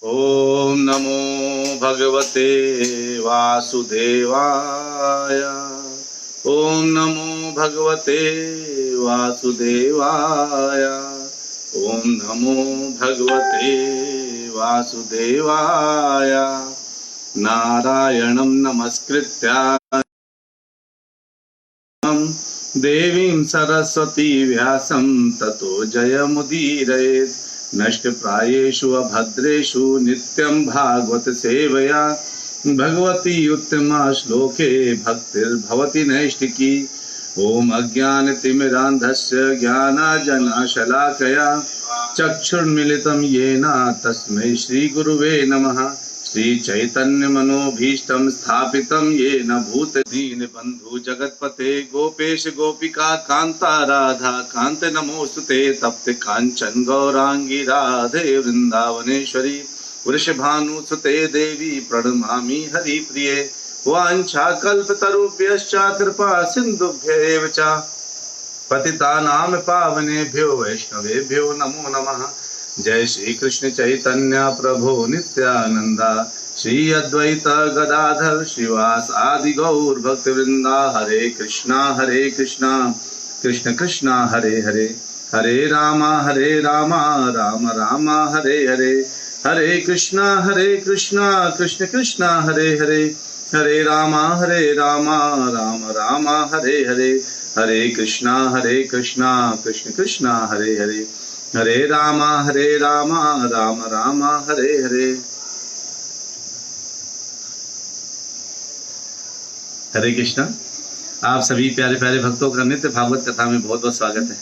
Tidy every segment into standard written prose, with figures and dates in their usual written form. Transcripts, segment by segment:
ओम नमो भगवते वासुदेवाय। ओम नमो भगवते वासुदेवाय। ओम नमो भगवते वासुदेवाय। नारायणं नमस्कृत्य देवीं सरस्वती व्यासं ततो जयमुदीरयेत्। नष्टप्रायेषु अभद्रेषु नित्यं भागवत सेवया भगवती उत्तमा श्लोके भक्तिर्भवति नैष्टिकी। ओम अज्ञानतिमिरान्धस्य ज्ञानाञ्जनशलाकया चक्षुर्मिलितं येन तस्मै श्रीगुरुवे नमः। श्रीचैतन्यमनोभीष्टं स्थापितं येन भूतदीनबन्धु जगत्पते गोपेश गोपिका कान्ता राधा कान्त नमोस्तुते। तप्त काञ्चन गौरांगी राधे वृन्दावनेश्वरी वृषभानुसुते देवी प्रणमामि हरिप्रिये। वाञ्छाकल्पतरुभ्यश्च कृपा सिन्धुभ्येव च पतितानां पावनेभ्यो वैष्णवेभ्यो नमो नमः। जय श्री कृष्ण चैतन्य प्रभु नित्यानंदा श्री अद्वैत गदाधर श्रीवास आदि गौर भक्त वृंदा। हरे कृष्णा कृष्ण कृष्णा हरे हरे, हरे राम राम राम हरे हरे। हरे कृष्णा कृष्ण कृष्णा हरे हरे, हरे राम राम राम हरे हरे। हरे कृष्णा कृष्ण कृष्णा हरे हरे, हरे राम राम राम हरे हरे। हरे कृष्णा। आप सभी प्यारे प्यारे भक्तों का नित्य भागवत कथा में बहुत बहुत स्वागत है।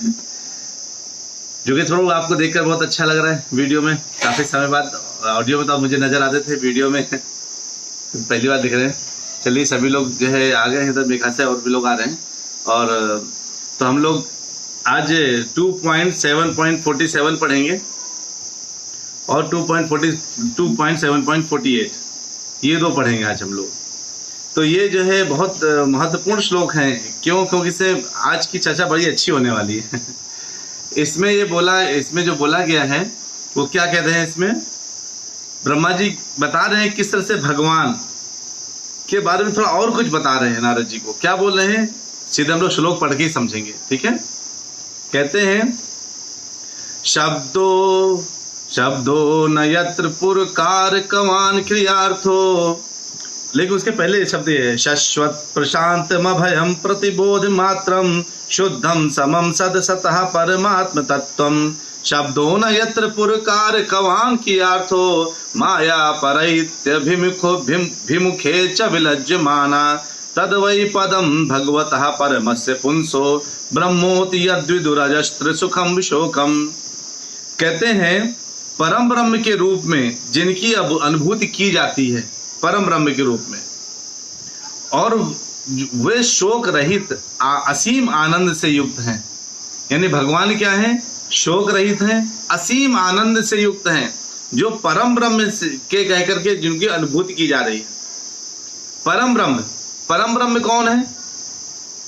जो कि थोड़ा आपको देखकर बहुत अच्छा लग रहा है। वीडियो में काफी समय बाद, ऑडियो में तो मुझे नजर आते थे, वीडियो में पहली बार दिख रहे हैं। चलिए सभी लोग जो है आ गए हैं, इधर मेरे ख्याल से और भी लोग आ रहे हैं। और तो हम लोग आज 2.7.47 पढ़ेंगे और 2.7.48 ये दो पढ़ेंगे आज हम लोग। तो ये जो है बहुत महत्वपूर्ण श्लोक हैं। क्योंकि इससे आज की चर्चा बड़ी अच्छी होने वाली है। इसमें जो बोला गया है वो क्या कहते हैं, इसमें ब्रह्मा जी बता रहे हैं किस तरह से भगवान के बारे में थोड़ा और कुछ बता रहे हैं। नारद जी को क्या बोल रहे हैं सीधे हम लोग श्लोक पढ़ के ही समझेंगे, ठीक है। कहते हैं शब्दो न यत्र पुरकार कमान क्रियार्थो। लेकिन उसके पहले शब्द है शश्वत प्रशांतम अभयम प्रतिबोध मात्रम शुद्धम समम सद सतः परमात्म तत्वम। शब्दो न यत्र पुरकार कवान क्रियार्थो माया परैत्यभिमुखे च विलज्यमाना तद वै पदम भगवतः परमस्य पुंसो ब्रह्मोति यद्विदुरजस्त्र सुखम शोकम। कहते हैं परम ब्रह्म के रूप में जिनकी अब अनुभूति की जाती है, परम ब्रह्म के रूप में, और वे शोक रहित असीम आनंद से युक्त हैं। यानी भगवान क्या है, शोक रहित हैं, असीम आनंद से युक्त हैं, जो परम ब्रह्म के कह करके जिनकी अनुभूति की जा रही है। परम ब्रह्म कौन है?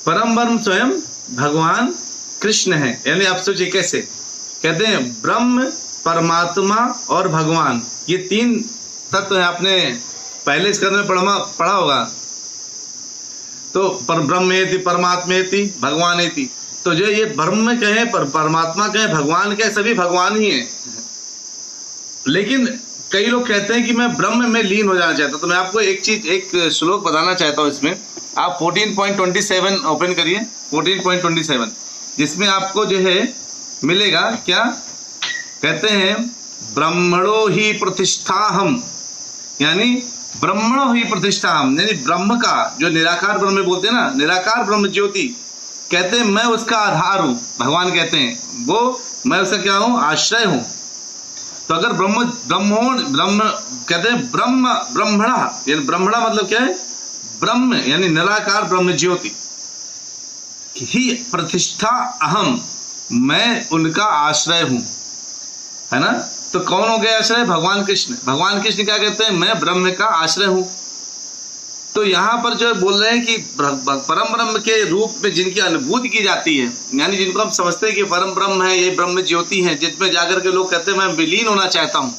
परम ब्रह्म स्वयं भगवान कृष्ण है। यानी आप सोचिए कैसे कहते हैं, ब्रह्म, परमात्मा और भगवान, ये तीन तत्व है। आपने पहले स्कंद में पढ़ा होगा। तो पर ब्रह्मेति परमात्मेति भगवानेति। तो जो ये ब्रह्म कहे, परमात्मा कहे, भगवान कहे, सभी भगवान ही हैं। लेकिन कई लोग कहते हैं कि मैं ब्रह्म में लीन हो जाना चाहता हूं। तो मैं आपको एक श्लोक बताना चाहता हूं। इसमें आप 14.27 ओपन करिए, 14.27, जिसमें आपको जो है मिलेगा क्या कहते हैं, ब्रह्मणो ही प्रतिष्ठाहम। यानी ब्रह्मणो ही प्रतिष्ठाहम, यानी ब्रह्म का जो निराकार ब्रह्म बोलते हैं ना, निराकार ब्रह्म ज्योति, कहते हैं मैं उसका आधार हूं। भगवान कहते हैं वो मैं उसका क्या हूं, आश्रय हूं। तो अगर ब्रह्म कहते हैं ब्रह्मणा, यानी ब्रह्मणा मतलब क्या है, ब्रह्म यानी निराकार ब्रह्म ज्योति ही प्रतिष्ठा अहम, मैं उनका आश्रय हूं, है ना। तो कौन हो गया आश्रय? भगवान कृष्ण। भगवान कृष्ण क्या कहते हैं, मैं ब्रह्म का आश्रय हूं। तो यहाँ पर जो बोल रहे हैं कि परम ब्रह्म के रूप में जिनकी अनुभूति की जाती है, यानी जिनको हम समझते हैं कि परम ब्रह्म है, ये ब्रह्म ज्योति है, जिसमें जाकर के लोग कहते हैं मैं विलीन होना चाहता हूं।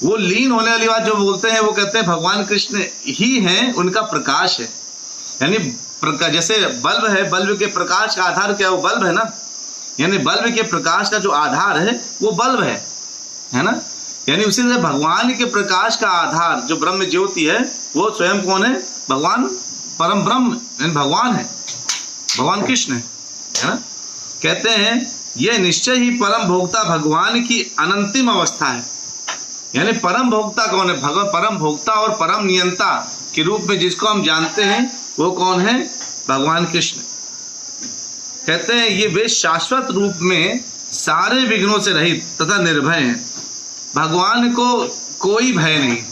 वो लीन होने वाली बात जो बोलते हैं वो कहते हैं भगवान कृष्ण ही हैं, उनका प्रकाश है। यानी जैसे बल्ब है, बल्ब के प्रकाश का आधार क्या है? वो बल्ब है ना। यानी बल्ब के प्रकाश का जो आधार है वो बल्ब है ना। यानी उसी तरह भगवान के प्रकाश का आधार जो ब्रह्म ज्योति है वो स्वयं कौन है? भगवान परम ब्रह्म, यानी भगवान है, भगवान कृष्ण है ना। कहते हैं यह निश्चय ही परम भोक्ता भगवान की अनंतिम अवस्था है। यानी परम भोक्ता कौन है? भगवान परम भोक्ता और परम नियंता के रूप में जिसको हम जानते हैं वो कौन है? भगवान कृष्ण। कहते हैं ये वे शाश्वत रूप में सारे विघ्नों से रहित तथा निर्भय हैं। भगवान को कोई भय नहीं है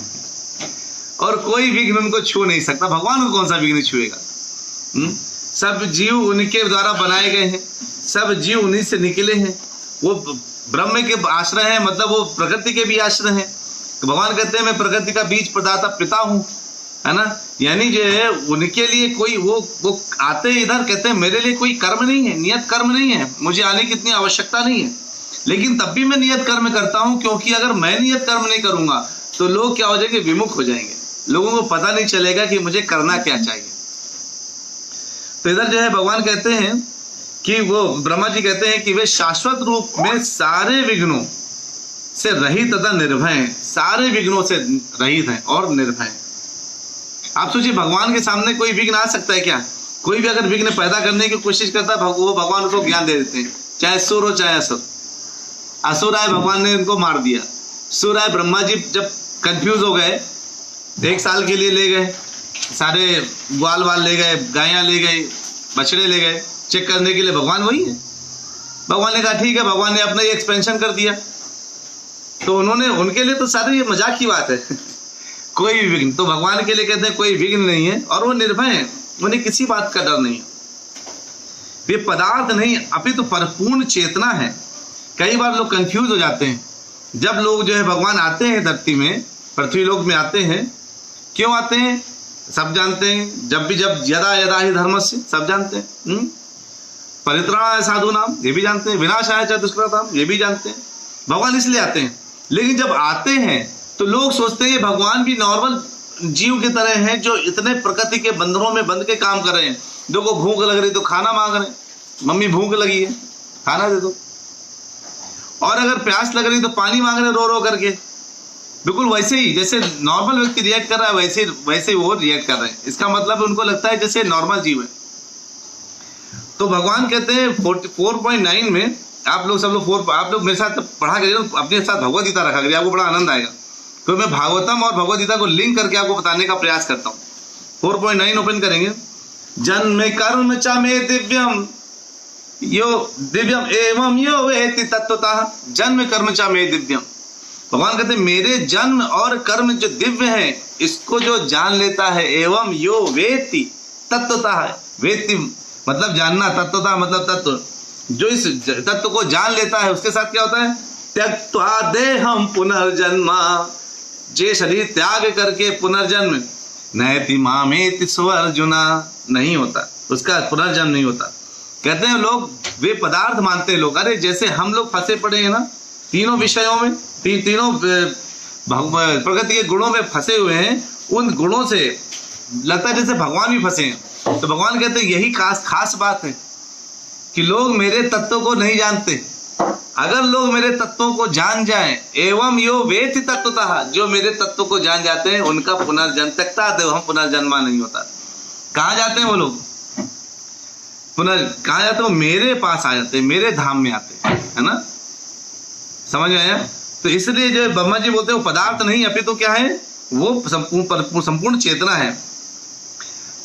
और कोई विघ्न उनको छू नहीं सकता। भगवान को कौन सा विघ्न छुएगा? सब जीव उनके द्वारा बनाए गए हैं, सब जीव उन्हीं से निकले हैं। वो ब्रह्म के आश्रय हैं, मतलब वो प्रकृति के भी आश्रय हैं। तो भगवान कहते हैं मैं प्रकृति का बीज प्रदाता पिता हूँ, है ना। यानी जो है उनके लिए कोई वो आते इधर कहते हैं मेरे लिए कोई कर्म नहीं है, नियत कर्म नहीं है, मुझे आने की इतनी आवश्यकता नहीं है। लेकिन तब भी मैं नियत कर्म करता हूँ, क्योंकि अगर मैं नियत कर्म नहीं करूंगा तो लोग क्या हो जाएंगे? विमुख हो जाएंगे। लोगों को पता नहीं चलेगा कि मुझे करना क्या चाहिए। तो इधर जो है भगवान कहते हैं कि वो ब्रह्मा जी कहते हैं कि वे शाश्वत रूप में सारे विघ्नों से रहित तथा निर्भय हैं। सारे विघ्नों से रहित हैं और निर्भय हैं। आप सोचिए भगवान के सामने कोई विघ्न आ सकता है क्या? कोई भी अगर विघ्न पैदा करने की कोशिश करता है वो भगवान उसको ज्ञान दे देते हैं, चाहे सुर हो चाहे असुर। असुर आए भगवान ने इनको मार दिया। सुर आए ब्रह्मा जी जब कंफ्यूज हो गए, 1 साल के लिए ले गए, सारे ग्वाल वाल ले गए, गायें ले गए, बछड़े ले गए चेक करने के लिए। भगवान वही है। भगवान ने कहा ठीक है, भगवान ने अपना ये एक्सपेंशन कर दिया। तो उन्होंने उनके लिए तो सारी ये मजाक की बात है कोई भी विघ्न। तो भगवान के लिए कहते हैं कोई विघ्न नहीं है और वो निर्भय है, उन्हें किसी बात का डर नहीं है। ये पदार्थ नहीं अपितु पूर्ण चेतना है। कई बार लोग कंफ्यूज हो जाते हैं। जब लोग जो है भगवान आते हैं धरती में, पृथ्वी लोक में आते हैं, क्यों आते हैं सब जानते हैं। जब यदा यदा ही धर्मस्य, सब जानते हैं। परित्राणाय साधूनाम, ये भी जानते हैं। विनाशाय च दुष्कृताम, ये भी जानते हैं। भगवान इसलिए आते हैं। लेकिन जब आते हैं तो लोग सोचते हैं भगवान भी नॉर्मल जीव की तरह हैं जो इतने प्रकृति के बंधनों में बंध के काम कर रहे हैं। देखो भूख लग रही तो खाना मांग रहे हैं, मम्मी भूख लगी है खाना दे दो। और अगर प्यास लग रही तो पानी मांग रहे रो रो करके। बिल्कुल वैसे ही जैसे नॉर्मल व्यक्ति रिएक्ट कर रहा है वैसे वो रिएक्ट कर रहे हैं। इसका मतलब उनको लगता है जैसे नॉर्मल जीव है। तो भगवान कहते हैं 4.9 में आप लोग सब लोग आप लोग मेरे साथ पढ़ा करिए, अपने साथ भगवद गीता रखा करिए, आपको बड़ा आनंद आएगा। तो मैं भागवतम और भगवद गीता को लिंक करके आपको बताने का प्रयास करता हूँ। 4.9 ओपन करेंगे। जन्म कर्म च मे दिव्यम यो दिव्यम एवं यो वेति तत्वतः। जन्म कर्म च मे दिव्यम। भगवान कहते हैं मेरे जन्म और कर्म जो दिव्य है इसको जो जान लेता है, एवं यो वेति तत्वतः। वेति मतलब जानना, तत्वतः मतलब तत्व। जो इस तत्व को जान लेता है उसके साथ क्या होता है? त्यक्त्वा देहं पुनर्जन्मा। जे शरीर त्याग करके पुनर्जन्म नैति मामेति सो अर्जुना, नहीं होता, उसका पुनर्जन्म नहीं होता। कहते हैं लोग वे पदार्थ मानते हैं लोग। अरे जैसे हम लोग फंसे पड़े हैं ना तीनों विषयों में, तीनों प्रकृति के गुणों में फंसे हुए हैं। उन गुणों से लगता है जैसे भगवान भी फंसे हैं। तो भगवान कहते हैं यही खास बात है कि लोग मेरे तत्व को नहीं जानते। अगर लोग मेरे तत्वों को जान जाएं, एवं यो वेति तत्वतः, जो मेरे तत्व को जान जाते हैं उनका पुनर्जन्म त्यक्ता देवं पुनर्जन्मा नहीं होता। कहाँ जाते हैं वो लोग? कहाँ जाते हैं? वो मेरे पास आ जाते हैं, मेरे धाम में आते हैं, है ना। समझ में आया? तो इसलिए जो ब्रह्मा जी बोलते हैं वो पदार्थ नहीं अपितु क्या है? वो संपूर्ण चेतना है।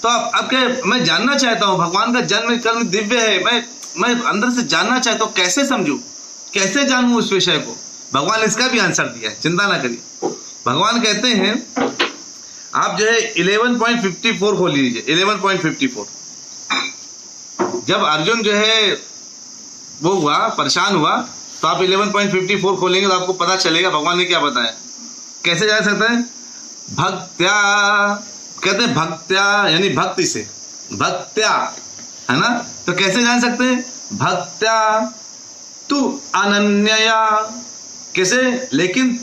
तो अब क्या मैं जानना चाहता हूँ भगवान का जन्म कर्म दिव्य है। मैं अंदर से जानना चाहता हूँ, कैसे समझूं, कैसे जानूं उस विषय को? भगवान इसका भी आंसर दिया है, चिंता ना करिए। भगवान कहते हैं आप जो है 11.54 खोल लीजिए। 11.54 जब अर्जुन जो है वो हुआ परेशान हुआ तो आप 11.54 खोलेंगे तो आपको पता चलेगा भगवान ने क्या बताया। कैसे जा सकता है? भक्त्या, कहते हैं भक्त्या यानी भक्ति से, भक्त्या, है ना। तो कैसे जान सकते हैं? भक्त्या तू अनन्यया। कैसे? लेकिन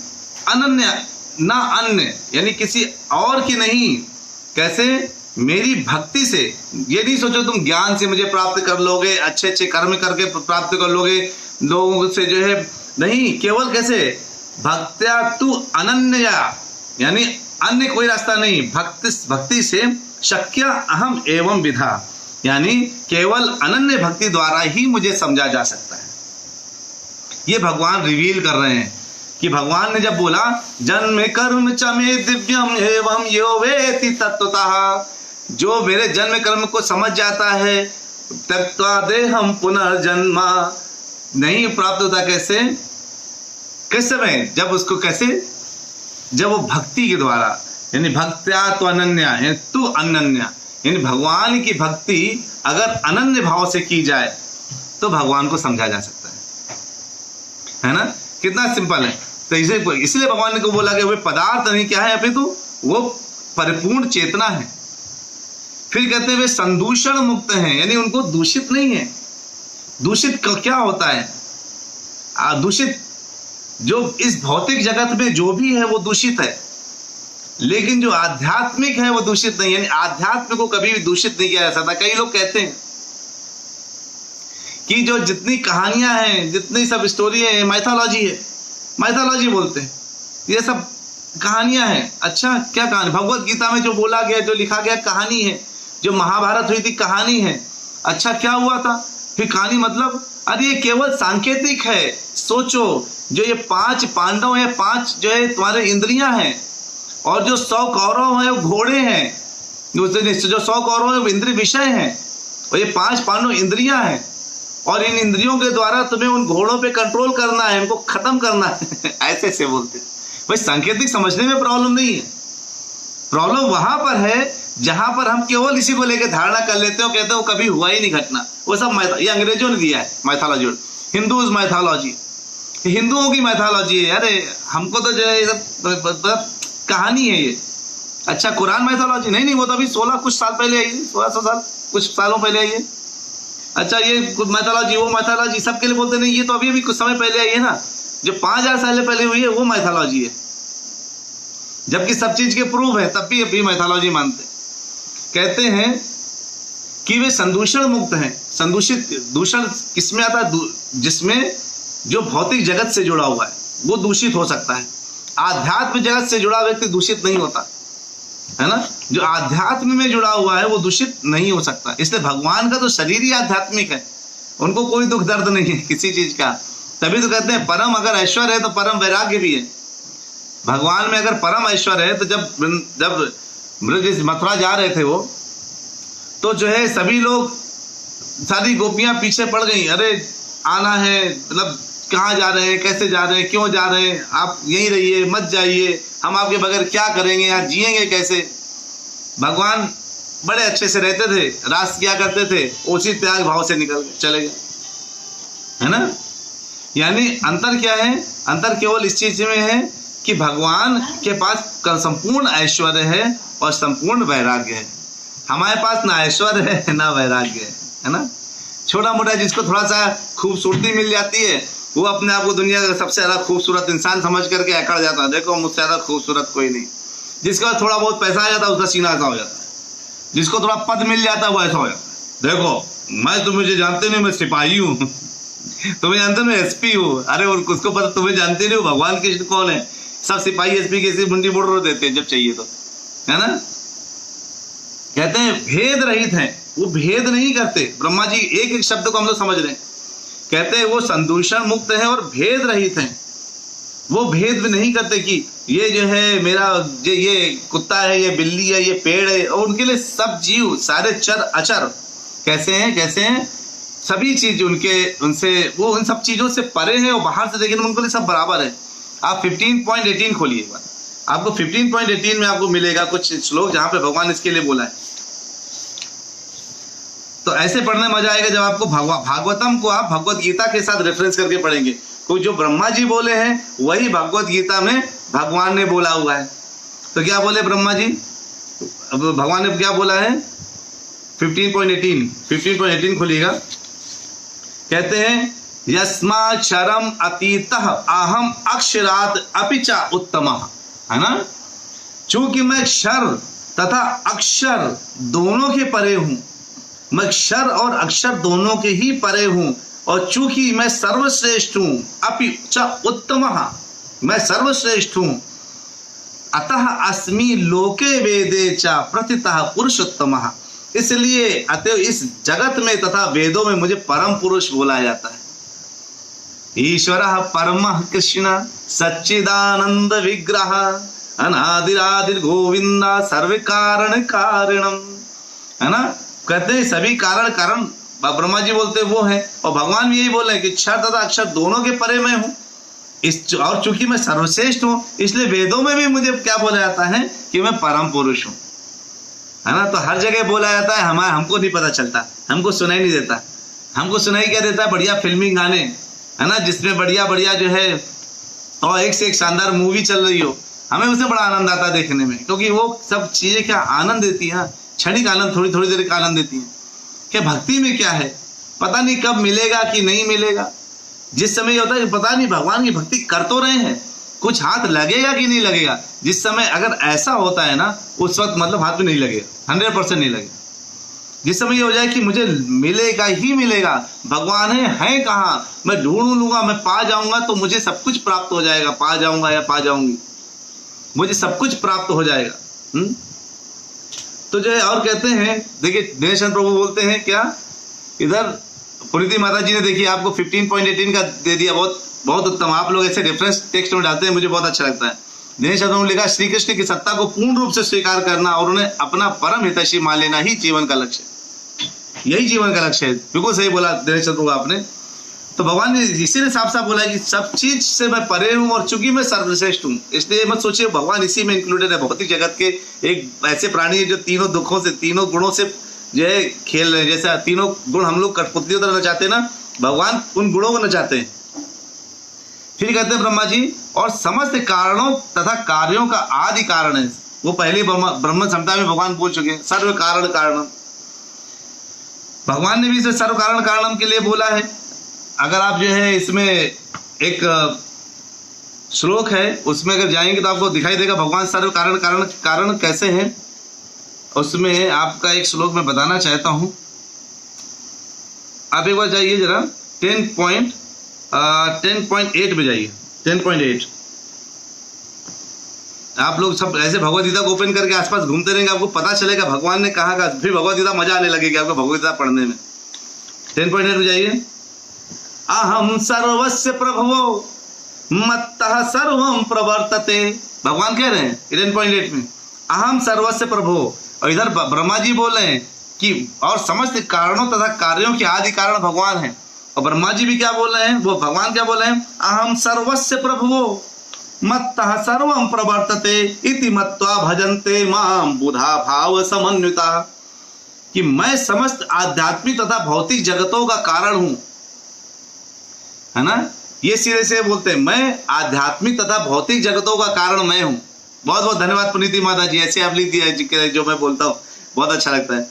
अनन्य ना अन्य, यानी किसी और की नहीं। कैसे? मेरी भक्ति से। ये नहीं सोचो तुम ज्ञान से मुझे प्राप्त कर लोगे, अच्छे अच्छे कर्म करके प्राप्त कर लोगे लोगों से जो है, नहीं, केवल कैसे? भक्त्या तु अनन्या, यानी अन्य कोई रास्ता नहीं, भक्ति से शक्य अहम एवं विधा, यानी केवल अनन्य भक्ति द्वारा ही मुझे समझा जा सकता है। ये भगवान रिवील कर रहे हैं कि भगवान ने जब बोला जन्म कर्म च मे दिव्यम एवं यो वेति तत्वतः, जो मेरे जन्म कर्म को समझ जाता है, त्यक्त्वा देहम पुनर्जन्म नहीं प्राप्त होता। कैसे? किस समय? जब उसको कैसे? जब वो भक्ति के द्वारा, यानी भक्त्या तो अनन्या है, तू अनन्या, यानी भगवान की भक्ति अगर अनन्य भाव से की जाए तो भगवान को समझा जा सकता है ना? कितना सिंपल है। तो इसलिए भगवान ने को बोला कि वे पदार्थ नहीं क्या है, अपितु वो परिपूर्ण चेतना है। फिर कहते हैं वे संदूषण मुक्त हैं, यानी उनको दूषित नहीं है। दूषित क्या होता है? दूषित जो इस भौतिक जगत में जो भी है वो दूषित है, लेकिन जो आध्यात्मिक है वो दूषित नहीं, यानी आध्यात्म को कभी भी दूषित नहीं किया जा सकता। कई लोग कहते हैं कि जो जितनी कहानियां हैं, जितनी सब स्टोरी है, माइथोलॉजी है, माइथोलॉजी बोलते हैं, ये सब कहानियां हैं। अच्छा, क्या कहानी? भगवत गीता में जो बोला गया, जो लिखा गया कहानी है, जो महाभारत हुई थी कहानी है। अच्छा, क्या हुआ था फिर कहानी? मतलब अरे ये केवल सांकेतिक है। सोचो, जो ये 5 पांडव हैं, 5 जो है तुम्हारे इंद्रियां हैं, और जो 100 कौरव हैं वो घोड़े हैं, जो 100 कौरव हैं वो इंद्रिय विषय हैं, और ये 5 पांडव इंद्रियां हैं, और इन इंद्रियों के द्वारा तुम्हें उन घोड़ों पे कंट्रोल करना है, उनको खत्म करना है। ऐसे ऐसे बोलते। भाई सांकेतिक समझने में प्रॉब्लम नहीं है, प्रॉब्लम वहां पर है जहां पर हम केवल इसी को लेकर धारणा कर लेते हो, कहते हैं वो कभी हुआ ही नहीं घटना। वो सब ये अंग्रेजों ने दिया है माइथोलॉजी, हिंदूज माइथोलॉजी, हिंदुओं की माइथोलॉजी है। अरे हमको तो जो है सब कहानी है ये। अच्छा, कुरान माइथोलॉजी नहीं, वो तो अभी 16 कुछ साल पहले आई है, 1600 साल कुछ सालों पहले आई है। अच्छा, ये माइथोलॉजी वो माइथोलॉजी सबके लिए बोलते नहीं, ये तो अभी कुछ समय पहले आई है ना, जो 5000 साल पहले हुई है वो माइथोलॉजी है। जबकि सब चीज के प्रूफ है, तब भी अभी माइथोलॉजी मानते। कहते हैं कि वे संदूषण मुक्त हैं। संदूषित, दूषण किसमें आता है? जिसमें जो भौतिक जगत से जुड़ा हुआ है वो दूषित हो सकता है। आध्यात्म जगत से जुड़ा व्यक्ति दूषित नहीं होता है ना। जो आध्यात्म में जुड़ा हुआ है वो दूषित नहीं हो सकता। इसलिए भगवान का तो शरीर ही आध्यात्मिक है, उनको कोई दुख दर्द नहीं है किसी चीज का। तभी तो कहते हैं परम अगर ऐश्वर्य है तो परम वैराग्य भी है। भगवान में अगर परम ऐश्वर्य है तो जब ब्रज मथुरा जा रहे थे वो, तो जो है सभी लोग, सारी गोपियां पीछे पड़ गई। अरे आना है, मतलब कहाँ जा रहे हैं, कैसे जा रहे हैं, क्यों जा रहे हैं, आप यहीं रहिए, मत जाइए, हम आपके बगैर क्या करेंगे, यहाँ जिएंगे कैसे। भगवान बड़े अच्छे से रहते थे, रास क्या करते थे, उचित त्याग भाव से निकल चले गए, है ना। यानी अंतर क्या है? अंतर केवल इस चीज में है कि भगवान के पास संपूर्ण ऐश्वर्य है और संपूर्ण वैराग्य है। हमारे पास ना ऐश्वर्य है ना वैराग्य है ना। छोटा मोटा जिसको थोड़ा सा खूबसूरती मिल जाती है वो अपने आप को दुनिया का सबसे ज्यादा खूबसूरत इंसान समझ करके अकड़ जाता है, देखो मुझसे ज्यादा खूबसूरत कोई नहीं। जिसका थोड़ा बहुत पैसा आ जाता है उसका सीना ऐसा हो जाता है, जिसको थोड़ा पद मिल जाता है वो ऐसा हो जाता है। देखो मैं तुम्हें मुझे जानते नहीं, मैं सिपाही हूँ, तुम्हें जानते मैं एसपी हूँ। अरे उसको पता, तुम्हें जानते नहीं हो भगवान कृष्ण कौन है। सब सिपाही एसपी के मुंडी मोड़ देते हैं जब चाहिए तो, है ना। कहते हैं भेद रहित हैं, वो भेद नहीं करते। ब्रह्मा जी एक एक शब्द को हम लोग समझ रहे हैं। कहते हैं वो संदूषण मुक्त है और भेद रहित हैं। वो भेद भी नहीं करते कि ये जो है मेरा, ये कुत्ता है, ये बिल्ली है, ये पेड़ है। और उनके लिए सब जीव, सारे चर अचर कैसे हैं, कैसे हैं, सभी चीज उनसे वो उन सब चीजों से परे है और बाहर से देखें उनके लिए सब बराबर है। आप 15.18 खोलिए एक बार, आपको 15.18 में आपको मिलेगा कुछ श्लोक जहां पे भगवान इसके लिए बोला है। तो ऐसे पढ़ने मजा आएगा जब आपको भागवतम को आप भगवत गीता के साथ रेफरेंस करके पढ़ेंगे। तो जो ब्रह्मा जी बोले हैं वही भगवत गीता में भगवान ने बोला हुआ है। तो क्या बोले ब्रह्मा जी, अब भगवान ने क्या बोला है? 15.18 खोलिएगा। कहते हैं यस्माक्षरम अतीतः अहम अक्षरात् अपि च उत्तमः, है ना। चूंकि मैं क्षर तथा अक्षर दोनों के परे हूं, मैं क्षर और अक्षर दोनों के ही परे हूं, और चूंकि मैं सर्वश्रेष्ठ हूं, अपि च उत्तमः, मैं सर्वश्रेष्ठ हूं, अतः अस्मि लोके वेदे च प्रतितः पुरुषोत्तमः, इसलिए अतएव इस जगत में तथा वेदों में मुझे परम पुरुष बोला जाता है। ईश्वरः परमः कृष्ण सच्चिदानंद विग्रह अनादिरादिर गोविंद सर्व कारण कारणम, है ना। कहते हैं सभी कारण कारण ब्रह्मा जी बोलते वो है, और भगवान भी यही बोल रहे हैं कि क्षर तथा अक्षर दोनों के परे मैं हूं, और चूंकि मैं सर्वश्रेष्ठ हूं, इसलिए वेदों में भी मुझे क्या बोला जाता है कि मैं परम पुरुष हूं, है ना। तो हर जगह बोला जाता है, हमको नहीं पता चलता, हमको सुनाई नहीं देता। हमको सुनाई क्या देता है? बढ़िया फिल्मी गाने, है ना, जिसमें बढ़िया बढ़िया जो है और एक से एक शानदार मूवी चल रही हो, हमें उससे बड़ा आनंद आता है देखने में, क्योंकि वो सब चीजें क्या आनंद देती है, क्षणिक आनंद, थोड़ी थोड़ी देर का आनंद देती है। क्या भक्ति में क्या है, पता नहीं कब मिलेगा कि नहीं मिलेगा। जिस समय ये होता है पता नहीं, भगवान की भक्ति कर तो रहे हैं, कुछ हाथ लगेगा कि नहीं लगेगा। जिस समय अगर ऐसा होता है ना, उस वक्त मतलब हाथ में नहीं लगेगा, 100% नहीं लगेगा। जिस समय ये हो जाए कि मुझे मिलेगा ही मिलेगा, भगवान है कहाँ, मैं ढूंढ लूंगा, मैं पा जाऊंगा, तो मुझे सब कुछ प्राप्त हो जाएगा, पा जाऊंगा या पा जाऊंगी, मुझे सब कुछ प्राप्त हो जाएगा। तो जो है और कहते हैं, देखिए दिनेश चंद्र प्रभु बोलते हैं क्या, इधर पुनीति माता जी ने देखिए आपको 15.18 का दे दिया, बहुत बहुत उत्तम। आप लोग ऐसे रेफरेंस टेक्स्ट में डालते हैं, मुझे बहुत अच्छा लगता है। दिनेश चंद्र ने लिखा, श्री कृष्ण की सत्ता को पूर्ण रूप से स्वीकार करना और उन्हें अपना परम हितैषी मान लेना ही जीवन का लक्ष्य है, यही जीवन का लक्ष्य है। बिल्कुल सही बोला दिनेश चंद्र आपने। तो भगवान ने इसीलिए साफ साफ बोला है कि सब चीज से मैं परे हूं, और चूंकि मैं सर्वश्रेष्ठ हूं, इसलिए मत सोचिए भगवान इसी में इंक्लूडेड है। भौतिक जगत के एक ऐसे प्राणी है जो तीनों दुखों से, तीनों गुणों से जो है खेल रहे हैं। जैसे तीनों गुण हम लोग कठपुतली की तरह नचाते हैं ना, भगवान उन गुणों को नचाते हैं। फिर कहते हैं ब्रह्मा जी, और समस्त कारणों तथा कार्यों का आदि कारण है। वो पहले ब्रह्म संहिता में भगवान बोल चुके हैं, सर्व कारण कारणम। भगवान ने भी इसे सर्व कारण कारणम के लिए बोला है। अगर आप जो है इसमें एक श्लोक है, उसमें अगर जाएंगे तो आपको दिखाई देगा भगवान सर्व कारण कारण कैसे हैं। उसमें आपका एक श्लोक मैं बताना चाहता हूं, आप एक बार जाइए जरा 10.8 में जाइए। 10.8 आप लोग सब ऐसे भगवद गीता को ओपन करके आसपास घूमते रहेंगे, आपको पता चलेगा भगवान ने कहा का, फिर भगवद गीता मजा आने लगेगी आपको भगवद गीता पढ़ने में। 10.8 में जाइए। अहम सर्वस्य प्रभवो मत्तः सर्वं प्रवर्तते, भगवान कह रहे हैं 10.8 में, अहम सर्वस्य प्रभो। और इधर ब्रह्मा जी बोल रहे हैं कि और समस्त कारणों तथा कार्यों के आदि कारण भगवान हैं। और ब्रह्मा जी भी क्या बोल रहे हैं, वो भगवान क्या बोल रहे हैं, अहम सर्वस्य प्रभवो मत्तः सर्वं प्रवर्तते इति मत्वा भजन्ते माम बुधा भाव समन्विता, कि मैं समस्त आध्यात्मिक तथा भौतिक जगतों का कारण हूं, है ना। ये सीधे से बोलते हैं, मैं आध्यात्मिक तथा भौतिक जगतों का कारण मैं हूं। बहुत बहुत धन्यवाद पुनीति माता जी, ऐसे आप लिख दिया जो मैं बोलता हूँ, बहुत अच्छा लगता है।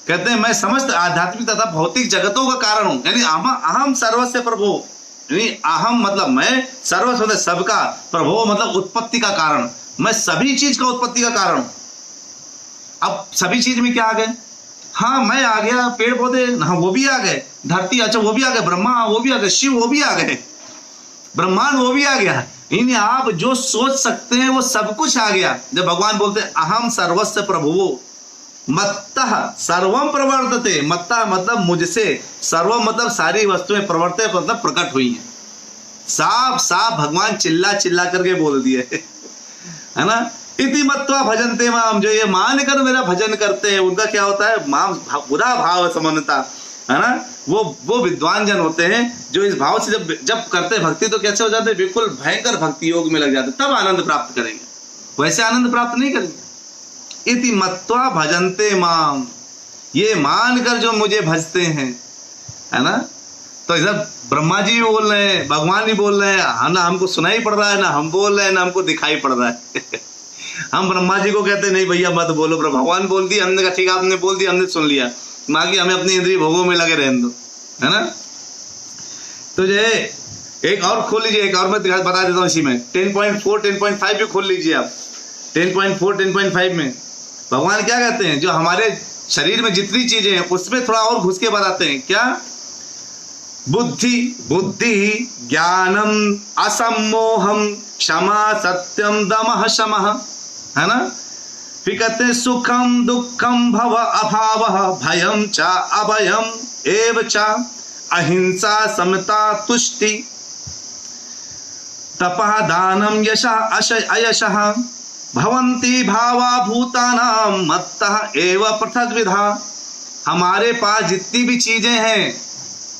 कहते हैं मैं समस्त आध्यात्मिक तथा भौतिक जगतों का कारण हूं, यानी अहम सर्वस्य प्रभो, यानी अहम मतलब मैं, सर्वस्व मतलब सबका, प्रभो मतलब उत्पत्ति का कारण, मैं सभी चीज का उत्पत्ति का कारण हूं। अब सभी चीज में क्या आ गए, हाँ मैं आ गया, पेड़ पौधे हाँ वो भी आ गए, धरती अच्छा वो भी आ गए, ब्रह्मा वो भी आ गए, शिव वो भी आ गए, ब्रह्मांड वो भी आ गया। यानी आप जो सोच सकते हैं वो सब कुछ आ गया। जब भगवान बोलते हैं अहम सर्वस्य प्रभुवो मत्तः सर्वम प्रवर्तते, मत्तः मतलब मुझसे, सर्वम मतलब सारी वस्तुएं, प्रवर्ते मतलब प्रकट हुई हैं। साफ साफ भगवान चिल्ला चिल्ला करके बोल दिए, है ना। इति मत्वा भजन्ते माम, जो ये मानकर मेरा भजन करते हैं उनका क्या होता है, माम बुरा भाव समन्वता, है ना। वो विद्वान जन होते हैं जो इस भाव से जब करते हैं भक्ति, तो कैसे हो जाते हैं, बिल्कुल भयंकर भक्ति योग में लग जाते, तब आनंद प्राप्त करेंगे, वैसे आनंद प्राप्त नहीं करेंगे। इति मत्वा भजन्ते माम, ये मानकर जो मुझे भजते हैं, है ना। तो इधर ब्रह्मा जी भी बोल रहे हैं, भगवान भी बोल रहे हैं, ना हमको सुनाई पड़ रहा है, ना हम बोल रहे हैं, ना हमको दिखाई पड़ रहा है। हम ब्रह्मा जी को कहते नहीं भैया मत बोलो, भगवान बोल दिया, हमने कहा ठीक है आपने बोल दिया, हमने सुन लिया, बाकी हमें अपनी इंद्रिय भोगों में लगे रहने दो, है ना। तो जो है एक और खोल लीजिए, एक और मैं बता देता हूँ इसी में 10.4 10.5 भी खोल लीजिए आप। 10.4 10.5 में भगवान क्या कहते हैं, जो हमारे शरीर में जितनी चीजें हैं उसमें थोड़ा और घुस के बताते हैं। क्या? बुद्धि ज्ञानम असम्मोहम क्षमा सत्यम दमः शमः, है ना। फिर कहते हैं सुखम दुखम भव अभावः भयम च अभयम एव च अहिंसा समता तुष्टि तपः दानम यशः अयशः भवन्ति भावा भूतानां मत्तः एव पृथग्विधा। हमारे पास जितनी भी चीजें हैं,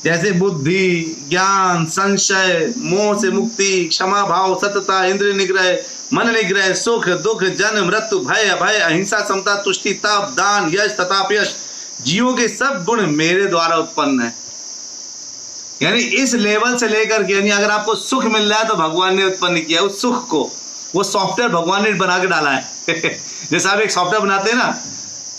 जैसे बुद्धि, ज्ञान, संशय, मोह से मुक्ति, क्षमा भाव, सतता, इंद्रिय निग्रह, मन निग्रह, सुख दुख, जन्म मृत्यु, भय अभय, अहिंसा समता तुष्टि, तप दान यश तथा अपयश, जीवों के सब गुण मेरे द्वारा उत्पन्न है। यानी इस लेवल से लेकर के, यानी अगर आपको सुख मिल रहा है तो भगवान ने उत्पन्न किया उस सुख को, वो सॉफ्टवेयर भगवान ने बना के डाला है। जैसे आप एक सॉफ्टवेयर बनाते हैं ना,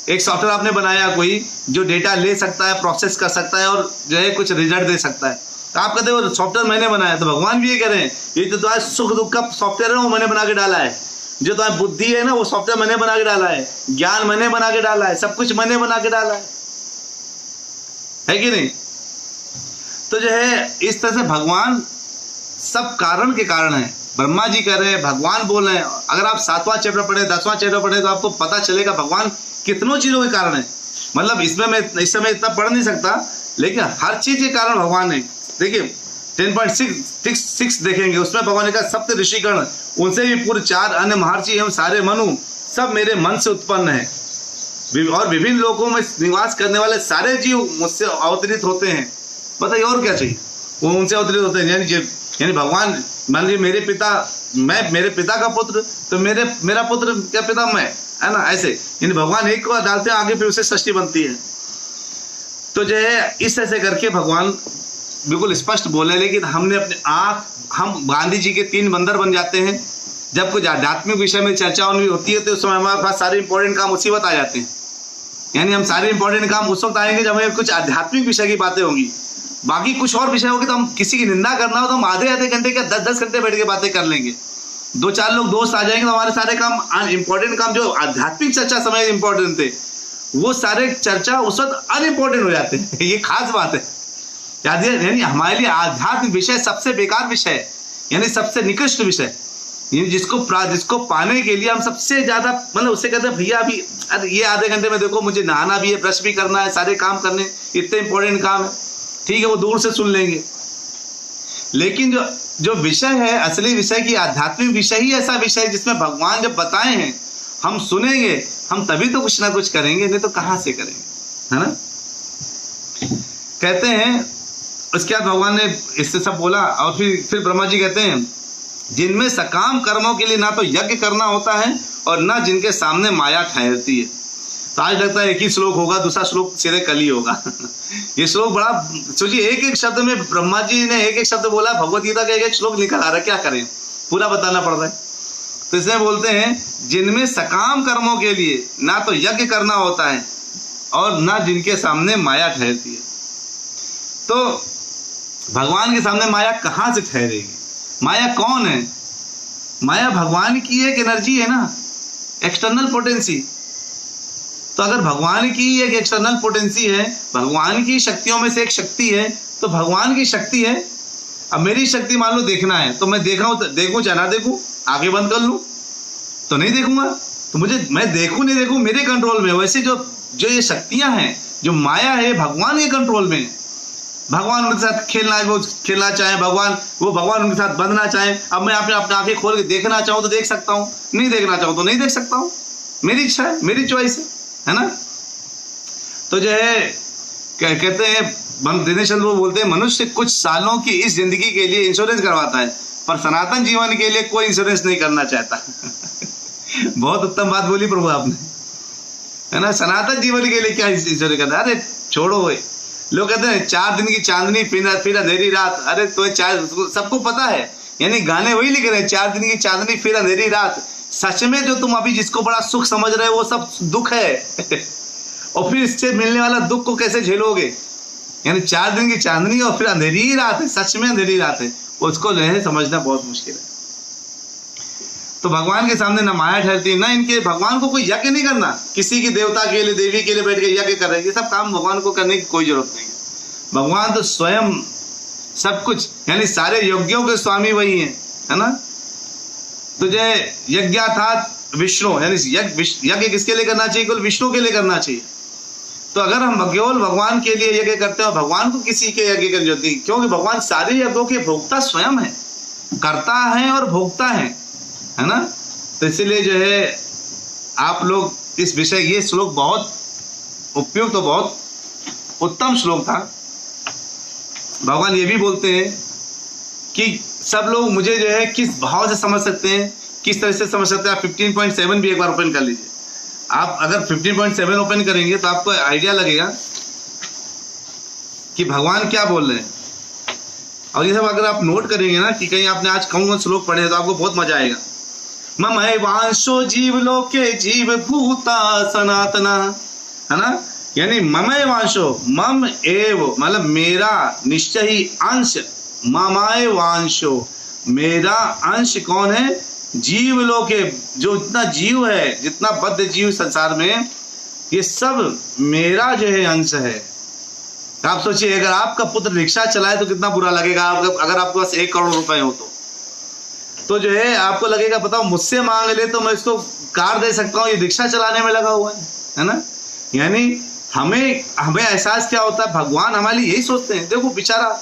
एक सॉफ्टवेयर आपने बनाया कोई जो डेटा ले सकता है, प्रोसेस कर सकता है और जो है कुछ रिजल्ट दे सकता है, तो आप कहते हो सॉफ्टवेयर मैंने बनाया। तो भगवान भी ये कह रहे हैं, ये तो तुम्हारे सुख दुख का सॉफ्टवेयर है वो मैंने बना के डाला है। जो तुम्हारी बुद्धि है ना वो सॉफ्टवेयर मैंने बना के डाला है, ज्ञान मैंने बना के डाला है, सब कुछ मैंने बना के डाला है कि नहीं। तो जो है इस तरह से भगवान सब कारण के कारण है। ब्रह्मा जी कह रहे हैं, भगवान बोल रहे हैं। अगर आप 7वां चैप्टर पढ़े, 10वां चैप्टर पढ़े तो आपको पता चलेगा भगवान कितनों चीजों के कारण है। मतलब इसमें मैं इस समय इतना पढ़ नहीं सकता, लेकिन हर चीज के कारण भगवान है। देखिए 10.6 देखेंगे, उसमें भगवान ने कहा सप्त ऋषिगण, उनसे भी पूर्व 4 अन्य महर्षि एवं सारे मनु सब मेरे मन से उत्पन्न है, और विभिन्न लोकों में निवास करने वाले सारे जीव मुझसे अवतरित होते हैं। बताइए और क्या चाहिए, वो उनसे अवतरित होते हैं। यानी भगवान, मान लीजिए मेरे पिता, मैं मेरे पिता का पुत्र, तो मेरा पुत्र क्या पिता मैं, है ना। ऐसे यानी भगवान एक को डालते हैं आगे, फिर उसे सृष्टि बनती है। तो जो है इस तरह से करके भगवान बिल्कुल स्पष्ट बोले। लेकिन हमने अपने हम गांधी जी के 3 बंदर बन जाते हैं। जब कुछ आध्यात्मिक विषय में चर्चा होती है तो उस समय हमारे पास सारे इंपॉर्टेंट काम उसी वक्त आ जाते हैं। यानी हम सारे इंपॉर्टेंट काम उस वक्त आएंगे जब हमें कुछ आध्यात्मिक विषय की बातें होंगी। बाकी कुछ और विषय होगी तो हम किसी की निंदा करना हो तो हम आधे घंटे क्या 10 घंटे बैठ के बातें कर लेंगे। 2-4 लोग दोस्त आ जाएंगे तो हमारे सारे काम, इंपॉर्टेंट काम जो आध्यात्मिक चर्चा समय इंपॉर्टेंट थे, वो सारे चर्चा उस वक्त अनइम्पोर्टेंट हो जाते हैं। ये खास बात है। यानी हमारे लिए आध्यात्मिक विषय सबसे बेकार विषय है, यानी सबसे निकृष्ट विषय, जिसको पाने के लिए हम सबसे ज्यादा, मतलब उससे कहते हैं भैया अभी ये आधे घंटे में देखो मुझे नहाना भी है, ब्रश भी करना है, सारे काम करने, इतने इंपॉर्टेंट काम है, ठीक है वो दूर से सुन लेंगे। लेकिन जो विषय है, असली विषय की आध्यात्मिक विषय ही ऐसा विषय है जिसमें भगवान जब बताए हैं हम सुनेंगे, हम तभी तो कुछ ना कुछ करेंगे, नहीं तो कहां से करेंगे, है ना। कहते हैं उसके बाद भगवान ने इससे सब बोला और फिर ब्रह्मा जी कहते हैं जिनमें सकाम कर्मों के लिए ना तो यज्ञ करना होता है और ना जिनके सामने माया ठहरती है। तो आज लगता है एक ही श्लोक होगा, दूसरा श्लोक सीधे कल ही होगा। ये श्लोक बड़ा सोचिए, एक शब्द में ब्रह्मा जी ने एक शब्द बोला, भगवत गीता का एक श्लोक निकल आ रहा है, क्या करें, पूरा बताना पड़ रहा है। तो इसमें बोलते हैं जिनमें सकाम कर्मों के लिए ना तो यज्ञ करना होता है और ना जिनके सामने माया ठहरती है। तो भगवान के सामने माया कहां से ठहरेगी? माया कौन है? माया भगवान की एक एनर्जी है ना, एक्सटर्नल पोटेंसी। तो अगर भगवान की एक एक्सटर्नल पोटेंसी है, भगवान की शक्तियों में से एक शक्ति है, तो भगवान की शक्ति है। अब मेरी शक्ति मान लो देखना है, तो मैं देखूं चाहे ना देखूं, आंखें बंद कर लूं तो नहीं देखूंगा, तो मैं देखूं नहीं देखूं मेरे कंट्रोल में। वैसे जो ये शक्तियां हैं, जो माया है, भगवान के कंट्रोल में। भगवान उनके साथ खेलना चाहे, भगवान उनके साथ बंधना चाहे। अब मैं अपने आंखें खोल के देखना चाहूँ तो देख सकता हूँ, नहीं देखना चाहूँ तो नहीं देख सकता हूँ, मेरी इच्छा है, मेरी चॉइस है ना। तो जो है कहते हैं दिनेश चंद्र बोलते हैं मनुष्य कुछ सालों की इस जिंदगी के लिए इंश्योरेंस करवाता है, पर सनातन जीवन के लिए कोई इंश्योरेंस नहीं करना चाहता। बहुत उत्तम बात बोली प्रभु आपने, है ना। सनातन जीवन के लिए क्या इंश्योरेंस करना? अरे छोड़ो, लोग कहते हैं 4 दिन की चांदनी फिर अंधेरी रात। अरे तो सबको पता है, यानी गाने वही लिख रहे हैं, 4 दिन की चांदनी फिर अंधेरी रात। सच में जो तुम अभी जिसको बड़ा सुख समझ रहे हो वो सब दुख है। और फिर इससे मिलने वाला दुख को कैसे झेलोगे? यानी 4 दिन की चांदनी और फिर अंधेरी रात है, सच में अंधेरी रात है, उसको जो है समझना बहुत मुश्किल है। तो भगवान के सामने न माया ठहरती, ना इनके, भगवान को कोई यज्ञ नहीं करना, किसी की देवता के लिए, देवी के लिए बैठ के यज्ञ कर रहे हैं, ये सब काम भगवान को करने की कोई जरूरत नहीं है। भगवान तो स्वयं सब कुछ, यानी सारे यज्ञों के स्वामी वही हैं, है ना। तो जो यज्ञ था विष्णु, यानी यज्ञ किसके लिए करना चाहिए? केवल विष्णु के लिए करना चाहिए। तो अगर हम केवल भगवान के लिए यज्ञ करते हैं, भगवान को किसी के यज्ञ करनी होती, क्योंकि भगवान सारे यज्ञों के भोक्ता स्वयं है, करता है और भोक्ता है ना। तो इसीलिए जो है आप लोग इस विषय, ये श्लोक बहुत उपयुक्त तो बहुत उत्तम श्लोक था। भगवान ये भी बोलते हैं कि सब लोग मुझे जो है किस भाव से समझ सकते हैं, किस तरह से समझ सकते हैं। आप 15.7 भी एक बार ओपन कर लीजिए। आप अगर 15.7 ओपन करेंगे तो आपको आइडिया लगेगा कि भगवान क्या बोल रहे हैं। और ये सब अगर आप नोट करेंगे ना कि कहीं आपने आज कौन श्लोक पढ़े तो आपको बहुत मजा आएगा। मम एवांशो जीव लोके जीव भूता सनातना, है ना। यानी मम एवांशो, मम एव मतलब मेरा निश्चय ही अंश, ममाय वांशो मेरा अंश कौन है? जीव लोके, जो इतना जीव है, जितना बद्ध जीव संसार में, ये सब मेरा जो है अंश है। आप सोचिए अगर आपका पुत्र रिक्शा चलाए तो कितना बुरा लगेगा। अगर आपके पास 1 करोड़ रुपए हो तो जो है आपको लगेगा बताओ मुझसे मांग ले तो मैं इसको कार दे सकता हूँ, ये रिक्शा चलाने में लगा हुआ है ना। यानी हमें एहसास क्या होता है, भगवान हमारे लिए यही सोचते हैं। देखो बेचारा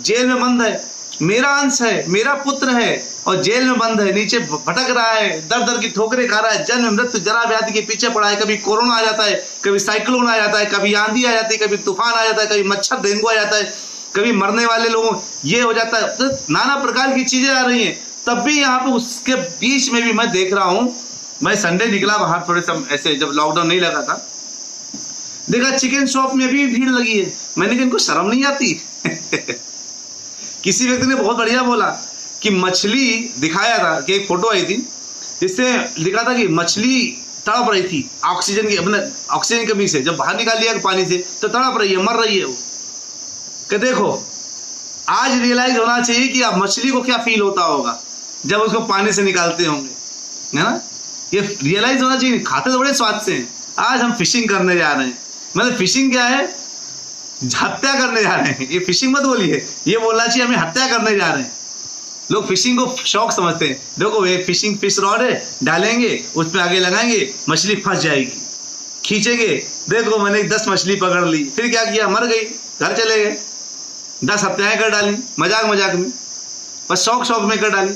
जेल में बंद है, मेरा अंश है, मेरा पुत्र है और जेल में बंद है, नीचे भटक रहा है, दर दर की ठोकरें खा रहा है, जन्म मृत्यु जरा व्याधि के पीछे पड़ा है। कभी कोरोना आ जाता है, कभी साइक्लोन आ जाता है, कभी आंधी आ जाती है, कभी तूफान आ जाता है, कभी मच्छर डेंगू आ जाता है, कभी मरने वाले लोगों ये हो जाता है, तो नाना प्रकार की चीजें आ रही हैं। तब भी यहाँ पे उसके बीच में भी मैं देख रहा हूँ, मैं संडे निकला बाहर थोड़े समय ऐसे, जब लॉकडाउन नहीं लगा था, देखा चिकन शॉप में भी भीड़ लगी है। मैंने कहा इनको शर्म नहीं आती। किसी व्यक्ति ने बहुत बढ़िया बोला कि मछली दिखाया था कि एक फोटो आई थी जिससे लिखा था कि मछली तड़प रही थी ऑक्सीजन की, अपने ऑक्सीजन कमी से, जब बाहर निकाल लिया पानी से तो तड़प रही है, मर रही है वो। कि देखो आज रियलाइज होना चाहिए कि आप मछली को क्या फील होता होगा जब उसको पानी से निकालते होंगे, है ना। ये रियलाइज होना चाहिए। खाते तो बड़े स्वाद से हैं। आज हम फिशिंग करने जा रहे हैं, मतलब फिशिंग क्या है? हत्या करने जा रहे हैं। ये फिशिंग मत बोलिए, ये बोलना चाहिए हमें हत्या करने जा रहे हैं। लोग फिशिंग को शौक समझते हैं। देखो ये फिशिंग फिश रॉड है, डालेंगे उस पर आगे लगाएंगे, मछली फंस जाएगी, खींचेंगे, देखो मैंने 10 मछली पकड़ ली, फिर क्या किया, मर गई, घर चले गए। 10 हत्याएं कर डाली मजाक मजाक में, बस शौक में कर डाली,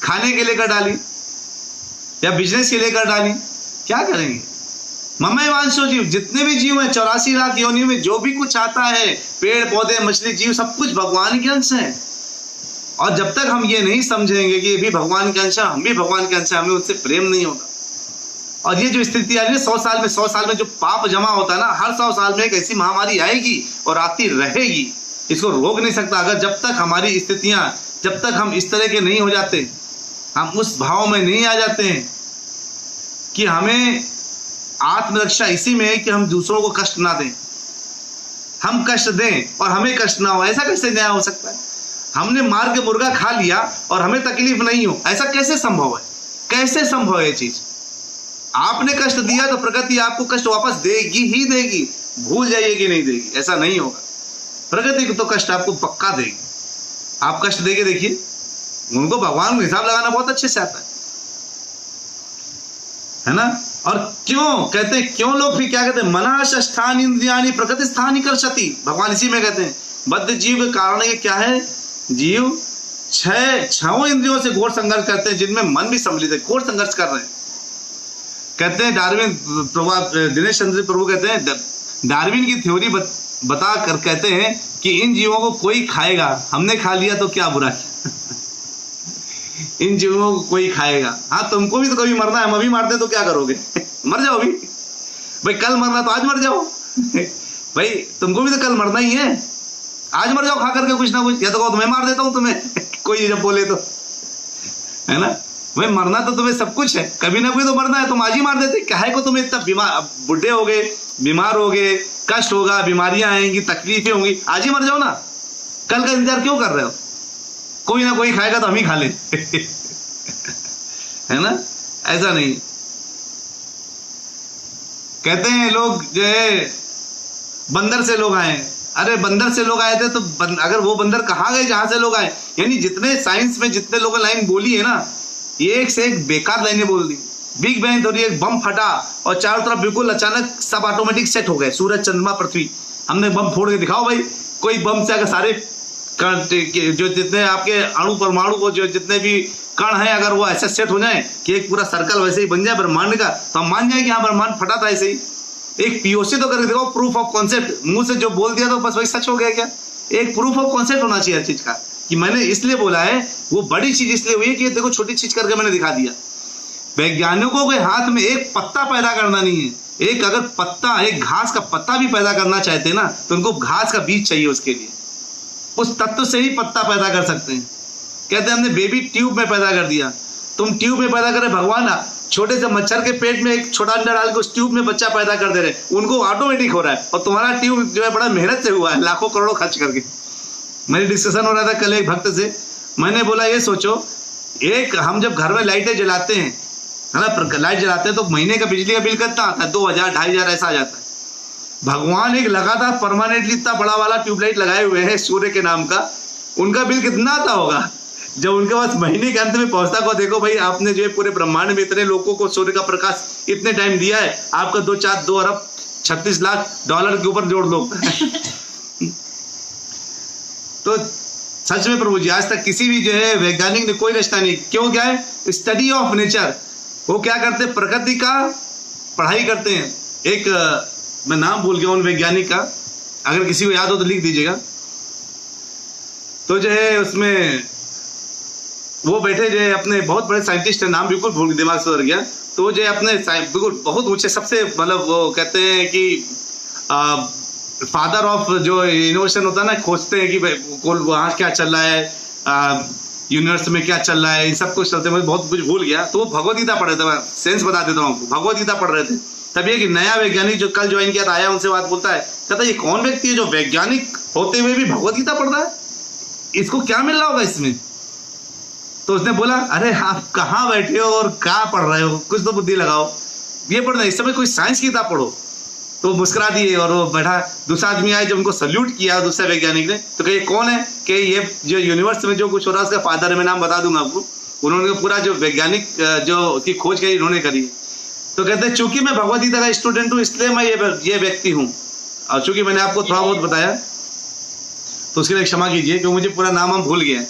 खाने के लिए कर डाली या बिजनेस के लिए कर डाली। क्या करेंगे? ममय वांशो जीव, जितने भी जीव हैं 84 लाख योनि में जो भी कुछ आता है, पेड़ पौधे मछली जीव, सब कुछ भगवान के अंश है। और जब तक हम ये नहीं समझेंगे कि ये भी भगवान के अंश है, हम भी भगवान के अंश है, हमें उससे प्रेम नहीं होगा। और ये जो स्थिति आ रही है 100 साल में जो पाप जमा होता है ना, हर 100 साल में एक ऐसी महामारी आएगी और आती रहेगी, इसको रोक नहीं सकता। अगर जब तक हमारी स्थितियां, जब तक हम इस तरह के नहीं हो जाते, हम उस भाव में नहीं आ जाते हैं कि हमें आत्मरक्षा इसी में है कि हम दूसरों को कष्ट ना दें, हम कष्ट दें और हमें कष्ट ना हो, ऐसा कैसे न्याय हो सकता है? हमने मार के मुर्गा खा लिया और हमें तकलीफ नहीं हो, ऐसा कैसे संभव है? कैसे संभव है ये चीज? आपने कष्ट दिया तो प्रकृति आपको कष्ट वापस देगी ही देगी, भूल जाइए कि नहीं देगी, ऐसा नहीं होगा। प्रकृति तो कष्ट आपको पक्का देगी। आप कष्ट देके देखिए, उनको भगवान को हिसाब लगाना बहुत अच्छे से आता है ना। और क्यों कहते हैं, क्यों लोग भी क्या कहते हैं, मनाश स्थान इंद्रियाणी प्रकृति स्थानी कर्षति, भगवान इसी में कहते हैं बद्ध जीव के कारण ये क्या है, जीव 6 इंद्रियों से घोर संघर्ष करते हैं, जिनमें मन भी सम्मिलित है, घोर संघर्ष कर रहे हैं। कहते हैं डार्विन प्रभु, दिनेश चंद्र प्रभु कहते हैं डार्विन की थ्योरी बता कर कहते हैं कि इन जीवों को कोई खाएगा, हमने खा लिया तो क्या बुरा किया। इन जीवों को कोई खाएगा, हाँ तुमको भी तो कभी मरना है, हम अभी मारते तो क्या करोगे? मर जाओ अभी भाई, कल मरना तो आज मर जाओ। भाई तुमको भी तो कल मरना ही है, आज मर जाओ खा करके कुछ ना कुछ, या तो कहो तुम्हें मार देता हूँ तुम्हें। कोई जब बोले तो, है ना भाई, मरना तो तुम्हें सब कुछ है, कभी ना कभी तो मरना है, तुम आज ही मार देते। क्या है को तुम इतना बीमार, बुढ़े हो गए, बीमार हो गए, कष्ट होगा, बीमारियां आएंगी, तकलीफें होंगी, आज ही मर जाओ ना, कल का इंतजार क्यों कर रहे हो? कोई ना कोई खाएगा तो हम ही खा लें है ना? ऐसा नहीं। कहते हैं लोग जो है बंदर से लोग आए, अरे बंदर से लोग आए थे तो अगर वो बंदर कहाँ गए जहां से लोग आए? यानी जितने साइंस में जितने लोगों लाइन बोली है ना, एक से एक बेकार लाइनें बोल दी। बिग बैंग थ्योरी, एक बम फटा और चारों तरफ बिल्कुल अचानक सब ऑटोमेटिक सेट हो गए, सूरज, चंद्रमा, पृथ्वी। हमने बम फोड़ के दिखाओ भाई, कोई बम से अगर सारे जो जितने आपके अणु परमाणु को जो जितने भी कण है अगर वो ऐसे सेट हो जाए कि एक पूरा सर्कल वैसे ही बन जाए ब्रह्मांड का, तो हम मान जाए कि हाँ ब्रह्मांड फटा था ऐसे ही। एक पीओसी तो करके देखो, प्रूफ ऑफ कॉन्सेप्ट, मुंह से जो बोल दिया तो बस वही सच हो गया क्या? एक प्रूफ ऑफ कॉन्सेप्ट होना चाहिए हर चीज का, कि मैंने इसलिए बोला है, वो बड़ी चीज इसलिए हुई है कि देखो छोटी चीज करके मैंने दिखा दिया। वैज्ञानिकों के हाथ में एक पत्ता पैदा करना नहीं है, एक अगर पत्ता, एक घास का पत्ता भी पैदा करना चाहते हैं ना, तो उनको घास का बीज चाहिए, उसके लिए उस तत्व से ही पत्ता पैदा कर सकते हैं। कहते हैं हमने बेबी ट्यूब में पैदा कर दिया, तुम ट्यूब में पैदा करे, भगवान छोटे से मच्छर के पेट में एक छोटा अंडा डाल के उस ट्यूब में बच्चा पैदा कर दे रहे, उनको ऑटोमेटिक हो रहा है, और तुम्हारा ट्यूब जो है बड़ा मेहनत से हुआ है, लाखों करोड़ों खर्च करके। मेरी डिस्कशन हो रहा था कल एक भक्त से, मैंने बोला ये सोचो, एक हम जब घर में लाइटें जलाते हैं है ना, लाइट जलाते हैं तो महीने का बिजली का बिल कितना आता है? 2000 2500 ऐसा आ जाता है। भगवान एक लगातार परमानेंटली इतना बड़ा वाला ट्यूबलाइट लगाए हुए हैं सूर्य के नाम का, उनका बिल कितना आता होगा जब उनके पास महीने के अंत में पहुंचता को? देखो भाई, आपने जो है पूरे ब्रह्मांड में इतने लोगों को सूर्य का प्रकाश इतने टाइम दिया है, आपका 2 अरब 36 लाख डॉलर के ऊपर जोड़ लो तो सच में प्रभु जी, आज तक किसी भी जो है वैज्ञानिक ने कोई रचना नहीं। क्यों? क्या है? Study of nature. वो क्या करते हैं? प्रकृति का पढ़ाई करते हैं। एक मैं नाम भूल गया उन वैज्ञानिक का, अगर किसी को याद हो तो लिख दीजिएगा। तो जो है उसमें वो बैठे जो है अपने बहुत बड़े साइंटिस्ट है, नाम बिल्कुल भूल दिमाग से उतर गया। तो जो है अपने बिल्कुल बहुत ऊंचे सबसे मतलब वो कहते हैं कि फादर ऑफ जो इनोवेशन होता है ना, खोजते हैं कि वहाँ क्या चल रहा है, यूनिवर्स में क्या चल रहा है, इन सब कुछ चलते हैं। बहुत कुछ भूल गया। तो वो भगवद गीता पढ़ रहे थे, सेंस बता देता हूँ आपको। भगवद गीता पढ़ रहे थे, तब एक नया वैज्ञानिक जो कल ज्वाइन किया था आया, उनसे बात बोलता है, कहता ये कौन व्यक्ति है जो वैज्ञानिक होते हुए भी भगवद गीता पढ़ रहा है, इसको क्या मिल रहा होगा इसमें? तो उसने बोला, अरे आप कहाँ बैठे हो और क्या पढ़ रहे हो, कुछ तो बुद्धि लगाओ, ये पढ़ना, इस समय कोई साइंस की किताब पढ़ो। तो मुस्कुरा दिए और वो बैठा। दूसरा आदमी आया, जब उनको सल्यूट किया दूसरे वैज्ञानिक ने, तो कहे कौन है? कि ये जो यूनिवर्स में जो कुछ हो रहा है उसका फादर है, मैं नाम बता दूंगा आपको। उन्होंने पूरा जो वैज्ञानिक जो की खोज करी उन्होंने करी। तो कहते हैं चूंकि मैं भगवद गीता का स्टूडेंट हूँ इसलिए मैं ये व्यक्ति हूँ, और चूंकि मैंने आपको थोड़ा बहुत बताया तो उसके लिए क्षमा कीजिए क्योंकि मुझे पूरा नाम हम भूल गया है।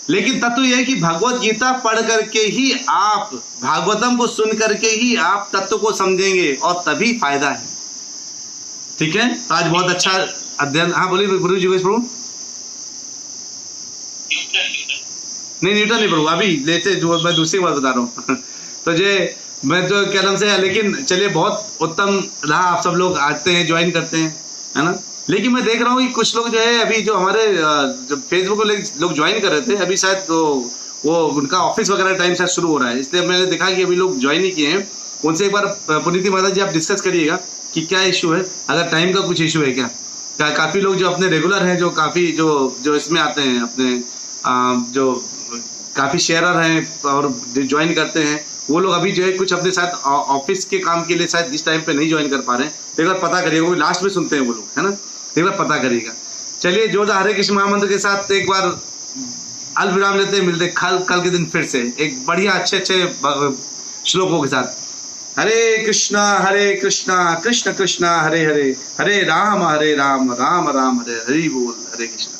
लेकिन तत्व यह है कि भगवद गीता पढ़ करके ही आप, भागवतम को सुन करके ही आप तत्व को समझेंगे और तभी फायदा है। ठीक है, आज बहुत अच्छा अध्ययन। हाँ बोलिए गुरु जी। प्रभु नहीं, न्यूटन नहीं प्रभु, अभी लेते जो मैं दूसरी बात बता रहा हूँ तो ये मैं तो क्या नाम से, लेकिन चलिए बहुत उत्तम रहा, आप सब लोग आते हैं ज्वाइन करते हैं, है ना। लेकिन मैं देख रहा हूँ कि कुछ लोग जो है अभी जो हमारे जब फेसबुक पे लोग ज्वाइन कर रहे थे, अभी शायद तो वो उनका ऑफिस वगैरह टाइम शायद शुरू हो रहा है, इसलिए मैंने देखा कि अभी लोग ज्वाइन नहीं किए हैं। उनसे एक बार पुनीति माता जी आप डिस्कस करिएगा कि क्या इशू है, अगर टाइम का कुछ इशू है क्या। काफ़ी लोग जो अपने रेगुलर हैं, जो काफ़ी जो इसमें आते हैं, अपने जो काफ़ी शेयरर हैं और ज्वाइन करते हैं, वो लोग अभी जो है कुछ अपने साथ ऑफिस के काम के लिए शायद इस टाइम पे नहीं ज्वाइन कर पा रहे हैं। एक बार पता करिएगा, वो लास्ट में सुनते हैं वो लोग, है ना, एक बार पता करिएगा। चलिए जोरदार हरे कृष्ण महामंत्र के साथ एक बार अलविराम लेते हैं, मिलते कल के दिन फिर से एक बढ़िया अच्छे श्लोकों के साथ। हरे कृष्णा कृष्ण कृष्णा हरे हरे, हरे राम राम राम हरे हरि बोल। हरे कृष्णा।